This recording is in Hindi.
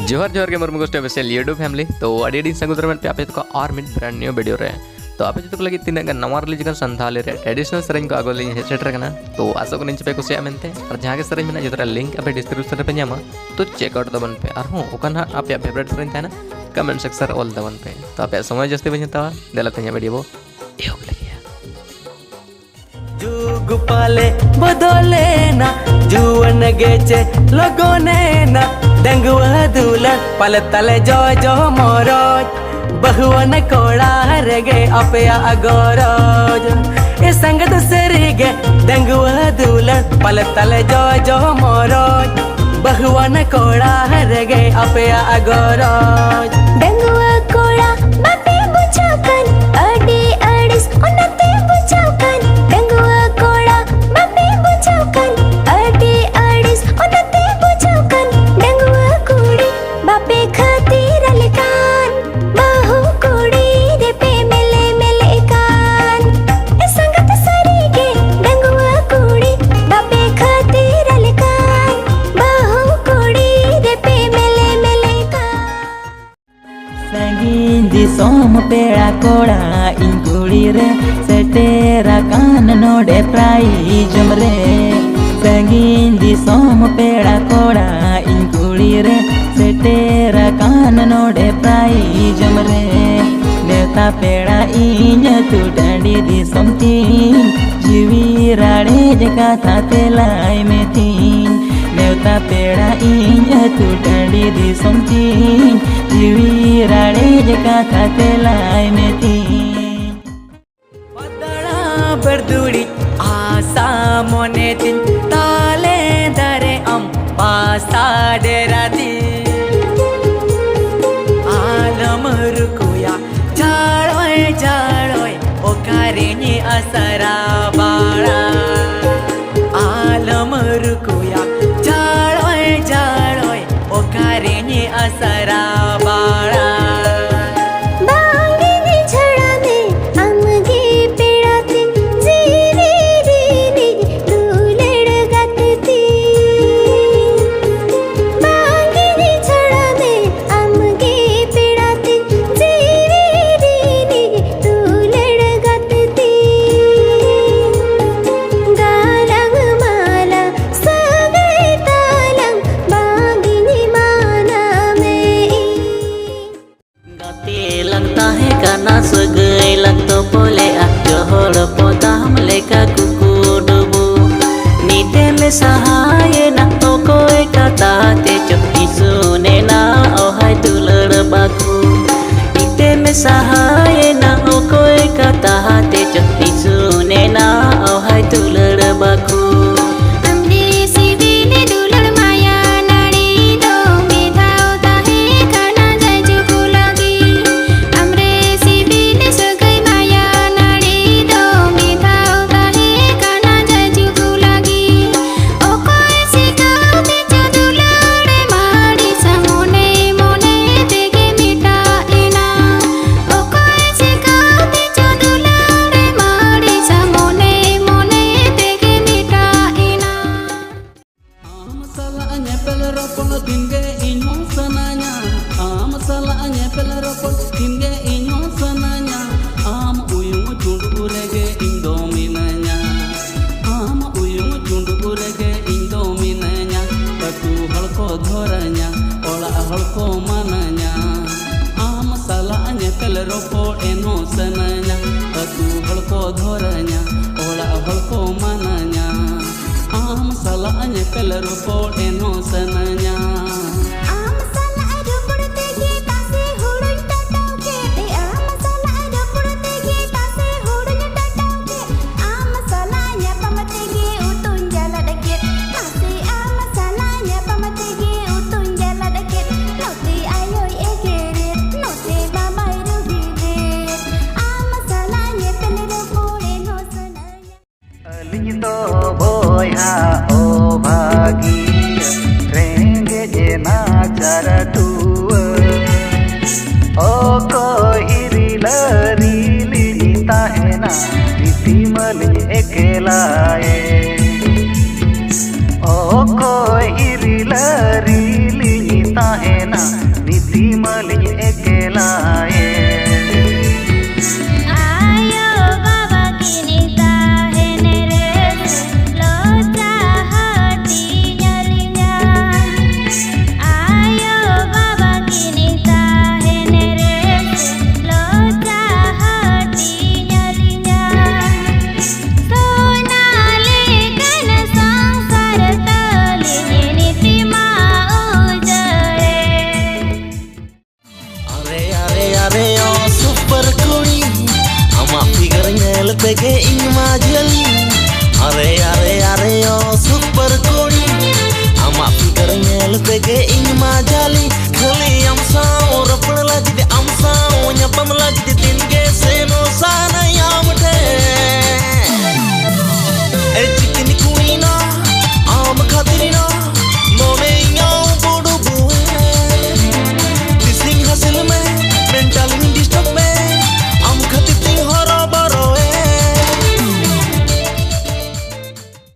जोहर जोहर के मुर्मु गोष्ठी स्पेशल यूट्यूब फैमिली तो अड़ी सगुदर पे आप तो और मिड ब्रांड न्यू वीडियो रे तो आप जो लगे तीन नवा रिलीज संथाली ट्रेडिशनल सेरेंज को आगोली हेसेटरना तो आशा को पे कुछ मेनते और जहाँ के सेरेंज में जो लिंक आप डिस्क्रिप्शन पे नामा तो चेकआउट दबन पे और हूँ ओकना आप फेवरेट सेरेंज था कमेंट सेक्शन ऑल दबन पे तो आप समय जस्ती बन जाता दिलाते वीडियो एहब लगे जुग पाले बदले ना जुवन गेचे लगोने ना डंगुआ दूलन पल तले जो जो मोरोज बहुवन कोड़ा रेगे अपया अगोरोज ए संगत सरीगे डंगुआ दूलन पल तले जो जो मोरोज बहुवन कोड़ा रेगे अपया अगोरोज डंगुआ कोड़ा बापे बुझाकन अडी अडिस उन्नते बुझाकन डंगुआ कोड़ा बापे बुझाकन अडी अडिस उन्नते बुझाकन डंगुआ कुड़ी बापे खातिर अलकान बहु कुड़ी रे पे मिले मिले कान ए संगत सरीगे डंगुआ कुड़ी बापे खातिर अलकान बहु कुड़ी रे पे मिले मिले कान संगीन दिसोम पेड़ा कोड़ा इन कुड़ी रे सेटेरा कान नोडे प्राइज रे संगीन दिसोम पेड़ा कोड़ा इन कुड़ी रे सेटेरा कान नोडे प्राइज रे नेता पेड़ा इन तू डंडी दिसोम तीन जीवी राड़े जका था तेलाई में तीन नेता पेड़ा इन तू डंडी दिसोम तीन जीवी राड़े जका था तेलाई में तीन पदड़ा बरदुड़ी आसा मोने तीन ताले दरे अम पासा डेरा दी आलम रुकुया जाड़ोय जाड़ोय ओकारेनी असरा बाड़ा आलम रुकुया जाड़ोय जाड़ोय ओकारेनी असरा बाड़ा बांगनी झड़ा में अमगे पेड़ाते जीरे रे दूलड़ गतती बांगनी झड़ा में अमगे पेड़ाते जीरे रे दूलड़ गतती गालंग माला सगळे तालंग बांगनी माना में गाते लगता है गाना सगै लगतो बोले जोहड़ पोदाम लेका कुकुडबो नीते में सहाय ना तो कोई कथा ते चुपी सुने ना ओहाय दुलड़ बाकू नीते में सहाय ना हो कोई कथा ते चुपी सुने ना ओहाय दुलड़ बाकू हमरे सिविने दुलड़ माया नाड़ी दो मेधाओ ताहे खाना जाजू को लगी हमरे सिविने सगई माया नाड़ी दो मेधाओ ताहे खाना जाजू को लगी ओ कोई सिखाओ ते जो दुलड़े माड़ी समोने मोने देगे मिटा इना ओ कोई सिखाओ ते जो दुलड़े माड़ी समोने मोने देगे मिटा इना Am salah nyepel ropol dinge inyo sananya am salah nyepel ropol dinge inyo sananya am uyung chundurege indominanya am uyung chundurege indominanya patu halko dhoranya ola halko mananya am salah nyepel ropol eno sananya patu halko dhoranya ola halko mananya am salahnya pelero por eno sananya आम साला रुपड़ते गे तासे हुड़न टटाव के आम साला रुपड़ते गे तासे हुड़न टटाव के आम साला nya pamate गे utun jala deket तासे आम साला nya pamate गे utun jala deket note ayoy egeret note mamai rugidet आम साला nya pelero por eno sananya अलिंग तो बोया ओ भागी रेंगे तेगे इन माजली अरे अरे अरे ओ सुपर कोड़ी आमा फिगर नेल तेगे इन माजली